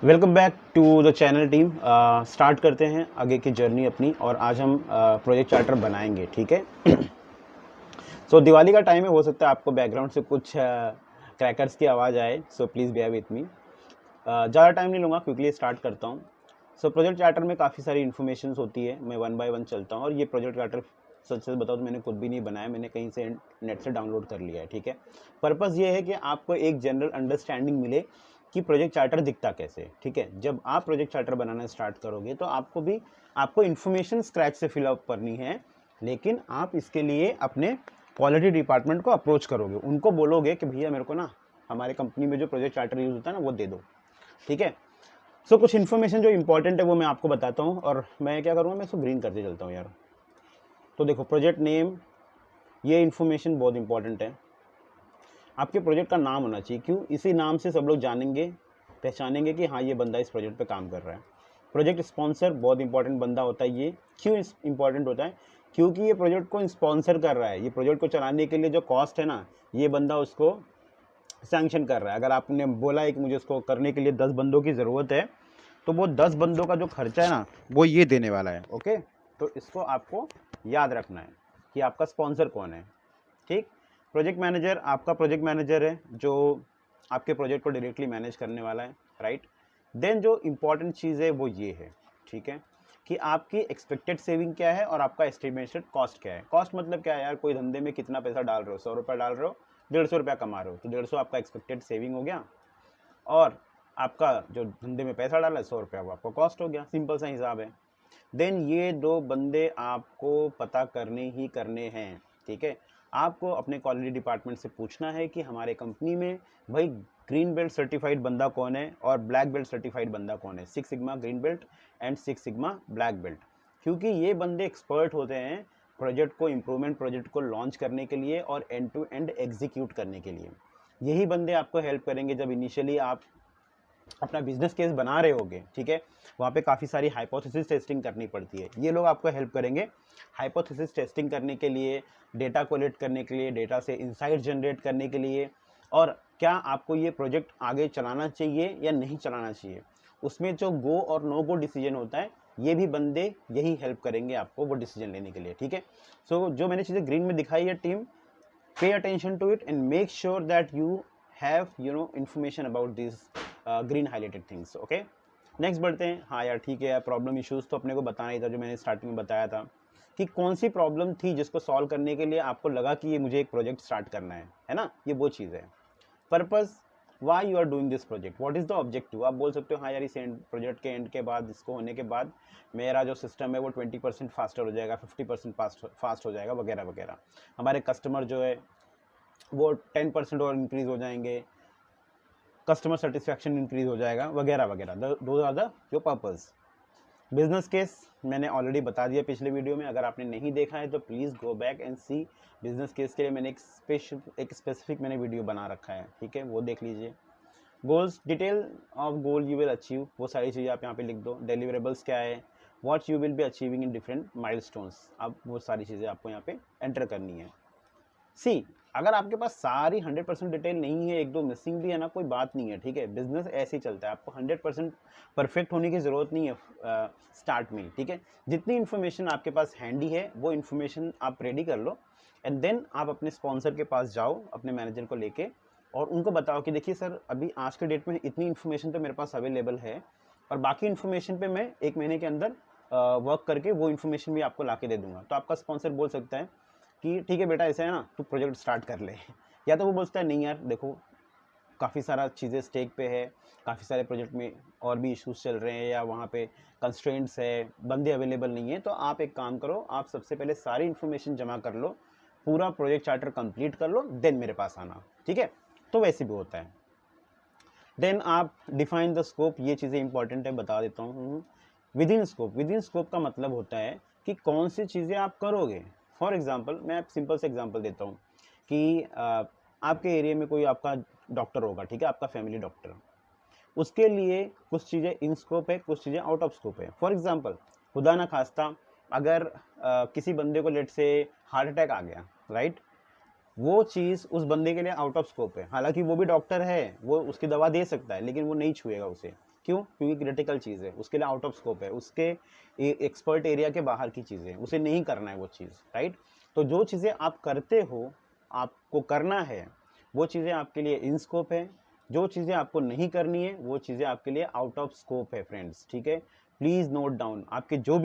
Welcome back to the channel team. Start करते हैं आगे की जर्नी अपनी, और आज हम प्रोजेक्ट चार्टर बनाएंगे। ठीक है। सो दिवाली का टाइम है, हो सकता है आपको बैकग्राउंड से कुछ क्रैकर्स की आवाज़ आए, so please beer with me. ज़्यादा टाइम नहीं लूँगा, क्विकली स्टार्ट करता हूँ। सो प्रोजेक्ट चार्टर में काफ़ी सारी इन्फॉर्मेशन होती है, मैं वन बाय वन चलता हूँ। और ये प्रोजेक्ट चार्टर सच सच बताओ तो मैंने खुद भी नहीं बनाया, मैंने कहीं से नेट से डाउनलोड कर लिया है। ठीक है। पर्पज़ ये है कि आपको एक जनरल अंडरस्टैंडिंग मिले कि प्रोजेक्ट चार्टर दिखता कैसे। ठीक है। जब आप प्रोजेक्ट चार्टर बनाना स्टार्ट करोगे तो आपको इन्फॉर्मेशन स्क्रैच से फिलअप करनी है, लेकिन आप इसके लिए अपने क्वालिटी डिपार्टमेंट को अप्रोच करोगे, उनको बोलोगे कि भैया मेरे को ना हमारे कंपनी में जो प्रोजेक्ट चार्टर यूज़ होता है ना वो दे दो। ठीक है। सो कुछ इन्फॉर्मेशन जो इंपॉर्टेंट है वो मैं आपको बताता हूँ, और मैं क्या करूँगा, मैं इसको ग्रीन करते चलता हूँ यार। तो देखो, प्रोजेक्ट नेम, ये इन्फॉर्मेशन बहुत इंपॉर्टेंट है। आपके प्रोजेक्ट का नाम होना चाहिए, क्यों? इसी नाम से सब लोग जानेंगे, पहचानेंगे कि हाँ ये बंदा इस प्रोजेक्ट पे काम कर रहा है। प्रोजेक्ट स्पॉन्सर बहुत इंपॉर्टेंट बंदा होता है। ये क्यों इंपॉर्टेंट होता है? क्योंकि ये प्रोजेक्ट को स्पॉन्सर कर रहा है, ये प्रोजेक्ट को चलाने के लिए जो कॉस्ट है ना, ये बंदा उसको सैंक्शन कर रहा है। अगर आपने बोला है कि मुझे उसको करने के लिए 10 बंदों की ज़रूरत है, तो वो 10 बंदों का जो खर्चा है ना, वो ये देने वाला है। ओके, तो इसको आपको याद रखना है कि आपका स्पॉन्सर कौन है। ठीक। प्रोजेक्ट मैनेजर आपका प्रोजेक्ट मैनेजर है, जो आपके प्रोजेक्ट को डायरेक्टली मैनेज करने वाला है। राइट। देन जो इंपॉर्टेंट चीज़ है वो ये है, ठीक है, कि आपकी एक्सपेक्टेड सेविंग क्या है और आपका एस्टिमेटेड कॉस्ट क्या है। कॉस्ट मतलब क्या है यार, कोई धंधे में कितना पैसा डाल रहे हो, 100 रुपये डाल रहे हो, 150 रुपया कमा रहे हो, तो 150 आपका एक्सपेक्टेड सेविंग हो गया, और आपका जो धंधे में पैसा डाला है 100 रुपया, वो आपका कॉस्ट हो गया। सिंपल सा हिसाब है। देन ये दो बंदे आपको पता करने ही करने हैं। ठीक है। आपको अपने क्वालिटी डिपार्टमेंट से पूछना है कि हमारे कंपनी में भाई ग्रीन बेल्ट सर्टिफाइड बंदा कौन है और ब्लैक बेल्ट सर्टिफाइड बंदा कौन है, 6 sigma green belt and 6 sigma black belt. क्योंकि ये बंदे एक्सपर्ट होते हैं प्रोजेक्ट को इम्प्रूवमेंट, प्रोजेक्ट को लॉन्च करने के लिए और एंड टू एंड एग्जीक्यूट करने के लिए। यही बंदे आपको हेल्प करेंगे जब इनिशियली आप अपना बिजनेस केस बना रहे होगे। ठीक है। वहाँ पे काफ़ी सारी हाइपोथेसिस टेस्टिंग करनी पड़ती है, ये लोग आपको हेल्प करेंगे हाइपोथेसिस टेस्टिंग करने के लिए, डेटा कोलेक्ट करने के लिए, डेटा से इंसाइट जनरेट करने के लिए, और क्या आपको ये प्रोजेक्ट आगे चलाना चाहिए या नहीं चलाना चाहिए, उसमें जो गो और नो गो डिसीजन होता है, ये भी बंदे यही हेल्प करेंगे आपको वो डिसीजन लेने के लिए। ठीक है। सो जो मैंने चीज़ें ग्रीन में दिखाई है team, pay attention to it and make sure that you have information about these green highlighted things. Okay, next बढ़ते हैं। हाँ यार ठीक है यार, प्रॉब्लम इश्यूज तो अपने को बताना ही था, जो मैंने स्टार्टिंग में बताया था कि कौन सी प्रॉब्लम थी जिसको सॉल्व करने के लिए आपको लगा कि ये मुझे एक प्रोजेक्ट स्टार्ट करना है ना, ये वो चीज़ है। Purpose, why you are doing this project, what is the objective. आप बोल सकते हो हाँ यार, इस प्रोजेक्ट के एंड के बाद, इसको होने के बाद मेरा जो सिस्टम है वो 20% फास्टर हो जाएगा, 50% फास्ट हो जाएगा, वगैरह वगैरह। हमारे कस्टमर जो है वो 10% और इंक्रीज़ हो जाएंगे, कस्टमर सेटिस्फैक्शन इंक्रीज़ हो जाएगा, वगैरह वगैरह। Though are the your purpose. Business case मैंने ऑलरेडी बता दिया पिछले वीडियो में, अगर आपने नहीं देखा है तो please go back and see. Business case के लिए मैंने एक स्पेसिफिक मैंने वीडियो बना रखा है, ठीक है, वो देख लीजिए। Goals, detail of goal you will achieve, वो सारी चीज़ें आप यहाँ पे लिख दो। डिलीवरेबल्स क्या है, what you will be achieving in different milestones, अब वो सारी चीज़ें आपको यहाँ पे एंटर करनी है। सी, अगर आपके पास सारी 100% डिटेल नहीं है, एक दो मिसिंग भी है ना, कोई बात नहीं है। ठीक है। बिजनेस ऐसे ही चलता है, आपको 100% परफेक्ट होने की ज़रूरत नहीं है स्टार्ट में। ठीक है। जितनी इन्फॉर्मेशन आपके पास हैंडी है वो इन्फॉर्मेशन आप रेडी कर लो, एंड देन आप अपने स्पॉन्सर के पास जाओ अपने मैनेजर को लेके, और उनको बताओ कि देखिए सर, अभी आज के डेट में इतनी इन्फॉर्मेशन तो मेरे पास अवेलेबल है, और बाकी इन्फॉर्मेशन पे मैं 1 महीने के अंदर वर्क करके वो इन्फॉर्मेशन भी आपको ला के दे दूंगा। तो आपका स्पॉन्सर बोल सकता है कि ठीक है बेटा, ऐसा है ना, तू प्रोजेक्ट स्टार्ट कर ले। या तो वो बोलता है नहीं यार देखो, काफ़ी सारा चीज़ें स्टेक पे है, काफ़ी सारे प्रोजेक्ट में और भी इश्यूज चल रहे हैं, या वहाँ पे कंस्ट्रेंट्स है, बंदे अवेलेबल नहीं है, तो आप एक काम करो, आप सबसे पहले सारी इन्फॉर्मेशन जमा कर लो, पूरा प्रोजेक्ट चार्टर कंप्लीट कर लो, देन मेरे पास आना। ठीक है। तो वैसे भी होता है। देन आप डिफाइन द स्कोप, ये चीज़ें इंपॉर्टेंट है, बता देता हूँ। With in scope, with in scope का मतलब होता है कि कौन सी चीज़ें आप करोगे। फॉर एग्जाम्पल, मैं सिंपल से एग्जाम्पल देता हूँ कि आपके एरिया में कोई आपका डॉक्टर होगा, ठीक है, आपका फैमिली डॉक्टर, उसके लिए कुछ चीज़ें इन स्कोप है, कुछ चीज़ें आउट ऑफ स्कोप है। फॉर एग्जाम्पल, खुदा ना खास्ता अगर किसी बंदे को लेट से हार्ट अटैक आ गया, राइट, वो चीज़ उस बंदे के लिए आउट ऑफ स्कोप है। हालांकि वो भी डॉक्टर है, वो उसकी दवा दे सकता है, लेकिन वो नहीं छुएगा उसे, क्यों? क्योंकि क्रिटिकल चीज़ है, उसके लिए आउट ऑफ स्कोप है, उसके एक्सपर्ट एरिया के बाहर की चीज़ है, उसे नहीं करना है वो चीज़, राइट? तो जो चीज़ें आप करते हो, आपको करना है, वो चीज़ें आपके लिए इन स्कोप है। जो चीज़ें आपको नहीं करनी है वो चीज़ें आपके लिए आउट ऑफ स्कोप है फ्रेंड्स, ठीक है? प्लीज़ नोट डाउन, आपके जो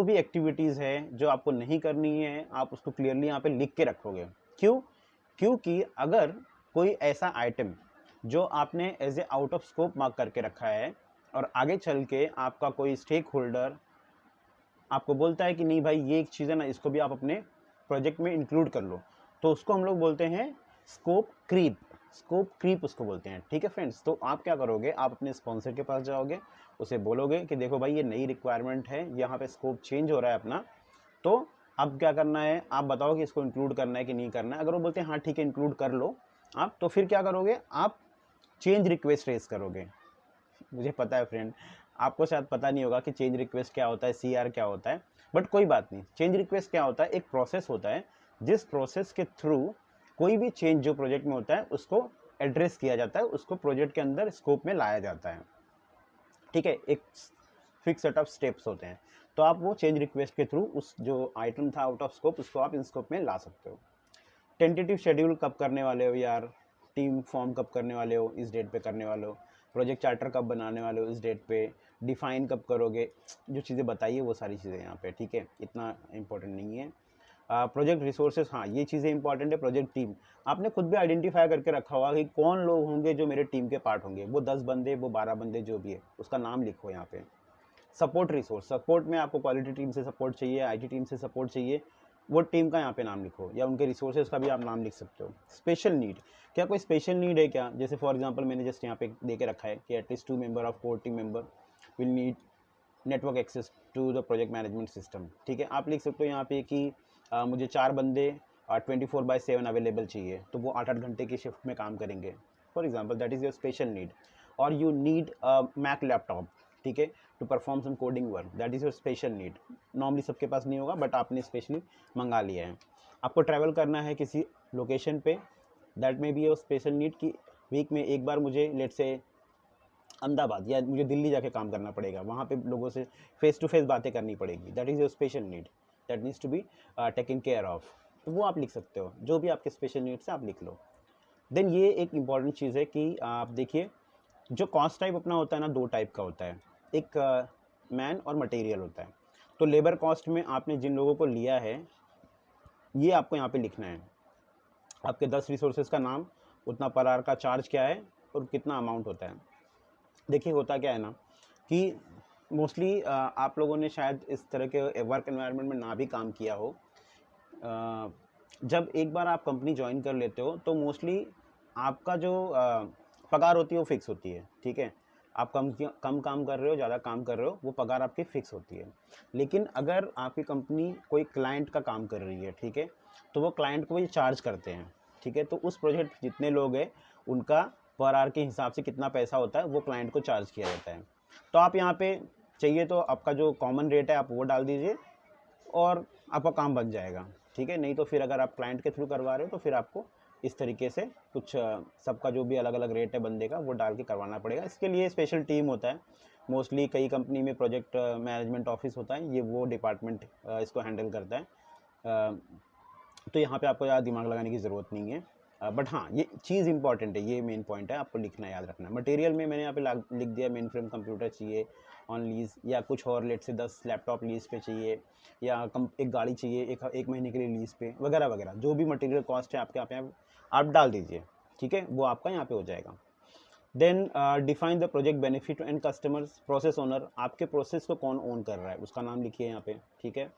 भी एक्टिविटीज़ है जो आपको नहीं करनी है, आप उसको क्लियरली यहाँ पे लिख के रखोगे। क्यों? क्योंकि अगर कोई ऐसा आइटम जो आपने as a out of scope mark करके रखा है और आगे चल के आपका कोई स्टेक होल्डर आपको बोलता है कि नहीं भाई ये एक चीज़ है ना, इसको भी आप अपने प्रोजेक्ट में इंक्लूड कर लो, तो उसको हम लोग बोलते हैं स्कोप क्रीप। स्कोप क्रीप उसको बोलते हैं, ठीक है फ्रेंड्स? तो आप क्या करोगे, आप अपने स्पॉन्सर के पास जाओगे, उसे बोलोगे कि देखो भाई ये नई रिक्वायरमेंट है, यहाँ पे स्कोप चेंज हो रहा है अपना, तो अब क्या करना है, आप बताओ कि इसको इंक्लूड करना है कि नहीं करना है। अगर वो बोलते हैं हाँ ठीक है इंक्लूड कर लो आप, तो फिर क्या करोगे, आप चेंज रिक्वेस्ट रेज करोगे। मुझे पता है फ्रेंड, आपको शायद पता नहीं होगा कि चेंज रिक्वेस्ट क्या होता है, सीआर क्या होता है, बट कोई बात नहीं। चेंज रिक्वेस्ट क्या होता है, एक प्रोसेस होता है जिस प्रोसेस के थ्रू कोई भी चेंज जो प्रोजेक्ट में होता है उसको एड्रेस किया जाता है, उसको प्रोजेक्ट के अंदर स्कोप में लाया जाता है, ठीक है? एक फिक्स सेट ऑफ स्टेप्स होते हैं, तो आप वो चेंज रिक्वेस्ट के थ्रू उस जो आइटम था आउट ऑफ स्कोप उसको आप इन स्कोप में ला सकते हो। टेंटेटिव शेड्यूल कब करने वाले हो यार, टीम फॉर्म कब करने वाले हो, इस डेट पे करने वाले हो, प्रोजेक्ट चार्टर कब बनाने वाले हो, इस डेट पे, डिफाइन कब करोगे, जो चीज़ें बताइए वो सारी चीज़ें यहाँ पे, ठीक है? इतना इंपॉर्टेंट नहीं है। प्रोजेक्ट रिसोर्सेज, हाँ ये चीज़ें इंपॉर्टेंट है। प्रोजेक्ट टीम, आपने खुद भी आइडेंटिफाई करके रखा होगा कि कौन लोग होंगे जो मेरे टीम के पार्ट होंगे, वो 10 बंदे, वो 12 बंदे, जो भी है उसका नाम लिखो यहाँ पे। सपोर्ट रिसोर्स, सपोर्ट में आपको क्वालिटी टीम से सपोर्ट चाहिए, आईटी टीम से सपोर्ट चाहिए, वो टीम का यहाँ पे नाम लिखो, या उनके रिसोर्सेज का भी आप नाम लिख सकते हो। स्पेशल नीड, क्या कोई स्पेशल नीड है क्या? जैसे फॉर एग्जांपल मैंने जस्ट यहाँ पे दे के रखा है कि at least 2 member of core team member will need network access to the project management system, ठीक है? आप लिख सकते हो यहाँ पे कि मुझे 4 बंदे 24/7 अवेलेबल चाहिए, तो वो 8-8 घंटे की शिफ्ट में काम करेंगे, for example that is your special need. और यू नीड मैक लैपटॉप, ठीक है, to perform some coding work, that is your special need. Normally सबके पास नहीं होगा बट आपने स्पेशली मंगा लिया है। आपको ट्रैवल करना है किसी लोकेशन पे, दैट में बी योर स्पेशल नीड कि वीक में एक बार मुझे लेट से अहमदाबाद या मुझे दिल्ली जाके काम करना पड़ेगा, वहाँ पे लोगों से फेस टू फेस बातें करनी पड़ेगी, that is your special need, that needs to be taken care of. तो वो आप लिख सकते हो, जो भी आपके स्पेशल नीड्स है आप लिख लो। देन ये एक इम्पॉर्टेंट चीज़ है कि आप देखिए, जो कॉस्ट टाइप अपना होता है ना, 2 टाइप का होता है, एक मैन और मटेरियल होता है। तो लेबर कॉस्ट में आपने जिन लोगों को लिया है ये आपको यहाँ पे लिखना है, आपके 10 रिसोर्सेज का नाम, उतना पर आवर का चार्ज क्या है और कितना अमाउंट होता है। देखिए होता क्या है ना कि मोस्टली आप लोगों ने शायद इस तरह के वर्क एनवायरनमेंट में ना भी काम किया हो। जब एक बार आप कंपनी ज्वाइन कर लेते हो तो मोस्टली आपका जो पगार होती है वो फिक्स होती है, ठीक है? आप कम काम कर रहे हो, ज़्यादा काम कर रहे हो, वो पगार आपकी फ़िक्स होती है। लेकिन अगर आपकी कंपनी कोई क्लाइंट का काम कर रही है, ठीक है, तो वो क्लाइंट को ये चार्ज करते हैं, ठीक है? तो उस प्रोजेक्ट जितने लोग हैं उनका पर आवर के हिसाब से कितना पैसा होता है वो क्लाइंट को चार्ज किया जाता है। तो आप यहाँ पे चाहिए तो आपका जो कॉमन रेट है आप वो डाल दीजिए और आपका काम बन जाएगा, ठीक है? नहीं तो फिर अगर आप क्लाइंट के थ्रू करवा रहे हो तो फिर आपको इस तरीके से कुछ सबका जो भी अलग अलग रेट है बंदे का वो डाल के करवाना पड़ेगा। इसके लिए स्पेशल टीम होता है, मोस्टली कई कंपनी में प्रोजेक्ट मैनेजमेंट ऑफिस होता है, ये वो डिपार्टमेंट इसको हैंडल करता है। तो यहाँ पे आपको ज़्यादा दिमाग लगाने की ज़रूरत नहीं है, बट हाँ ये चीज़ इंपॉर्टेंट है, ये मेन पॉइंट है, आपको लिखना याद रखना है। मटेरियल में मैंने यहाँ पे लिख दिया मेन फ्रेम कंप्यूटर चाहिए ऑन लीज़, या कुछ और लेट से 10 लैपटॉप लीज़ पे चाहिए, या एक गाड़ी चाहिए एक महीने के लिए लीज़ पे, वगैरह वगैरह, जो भी मटेरियल कॉस्ट है आपके यहाँ पे आप डाल दीजिए, ठीक है? वो आपका यहाँ पे हो जाएगा। Then define the project benefit and customers. Process owner, आपके प्रोसेस को कौन ओन कर रहा है उसका नाम लिखिए यहाँ पे, ठीक है?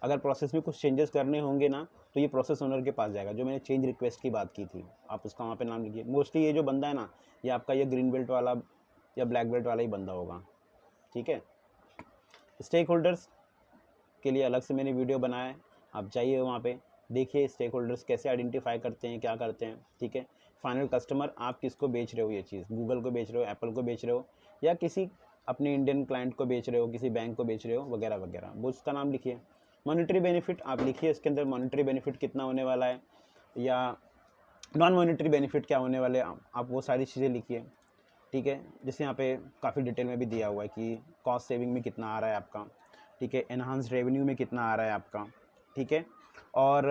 अगर प्रोसेस में कुछ चेंजेस करने होंगे ना तो ये प्रोसेस ओनर के पास जाएगा, जो मैंने चेंज रिक्वेस्ट की बात की थी, आप उसका वहाँ पे नाम लिखिए। मोस्टली ये जो बंदा है ना, ये आपका ये ग्रीन बेल्ट वाला या ब्लैक बेल्ट वाला ही बंदा होगा, ठीक है? स्टेक होल्डर्स के लिए अलग से मैंने वीडियो बनाया है, आप जाइए वहाँ पे देखिए स्टेक होल्डर्स कैसे आइडेंटिफाई करते हैं, क्या करते हैं, ठीक है? फाइनल कस्टमर, आप किसको बेच रहे हो ये चीज़, गूगल को बेच रहे हो, एप्पल को बेच रहे हो, या किसी अपने इंडियन क्लाइंट को बेच रहे हो, किसी बैंक को बेच रहे हो, वगैरह वगैरह, वो उसका नाम लिखिए। मॉनेटरी बेनिफिट आप लिखिए, इसके अंदर मॉनेटरी बेनिफिट कितना होने वाला है, या नॉन मॉनेटरी बेनिफिट क्या होने वाले, आप वो सारी चीज़ें लिखिए। ठीक है। जैसे यहाँ पे काफ़ी डिटेल में भी दिया हुआ है कि कॉस्ट सेविंग में कितना आ रहा है आपका, ठीक है, एनहांस रेवेन्यू में कितना आ रहा है आपका, ठीक है, और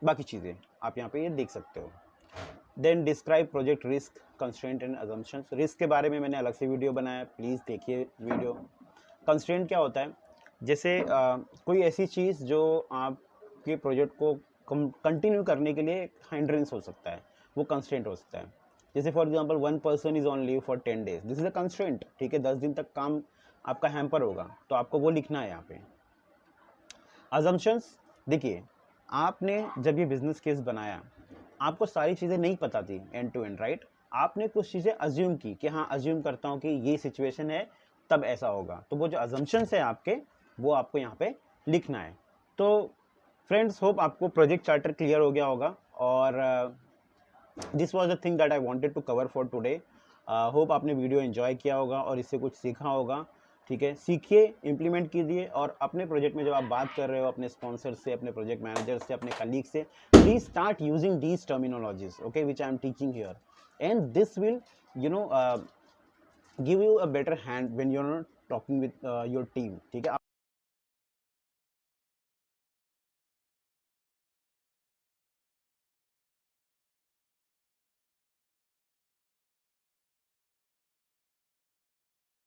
बाकी चीज़ें आप यहाँ पे ये देख सकते हो। Then describe project risk, constraint and assumptions. Risk के बारे में मैंने अलग से वीडियो बनाया, प्लीज़ देखिए वीडियो। कंस्ट्रेंट क्या होता है, जैसे कोई ऐसी चीज़ जो आपके प्रोजेक्ट को कंटिन्यू करने के लिए हाइंड्रेंस हो सकता है, वो कंस्ट्रेंट हो सकता है। जैसे for example 1 person is on leave for 10 days, this is a constraint, ठीक है, 10 दिन तक काम आपका हैम्पर होगा, तो आपको वो लिखना है यहाँ पे। अजम्पशंस, देखिए आपने जब ये बिजनेस केस बनाया, आपको सारी चीज़ें नहीं पता थी एंड टू एंड, राइट। आपने कुछ चीज़ें अज्यूम की कि हाँ, अज्यूम करता हूँ कि ये सिचुएशन है तब ऐसा होगा, तो वो जो अजम्पशंस है आपके, वो आपको यहाँ पे लिखना है। तो फ्रेंड्स, होप आपको प्रोजेक्ट चार्टर क्लियर हो गया होगा, और this was the thing that I wanted to cover for today. Hope आपने वीडियो एंजॉय किया होगा और इससे कुछ सीखा होगा, ठीक है। सीखिए, इम्प्लीमेंट कीजिए, और अपने प्रोजेक्ट में जब आप बात कर रहे हो अपने स्पॉन्सर से, अपने प्रोजेक्ट मैनेजर से, अपने कलीग से, please start using these terminologies, okay, which I am teaching here, and this will give you a better hand when you are talking with your team, ठीक है।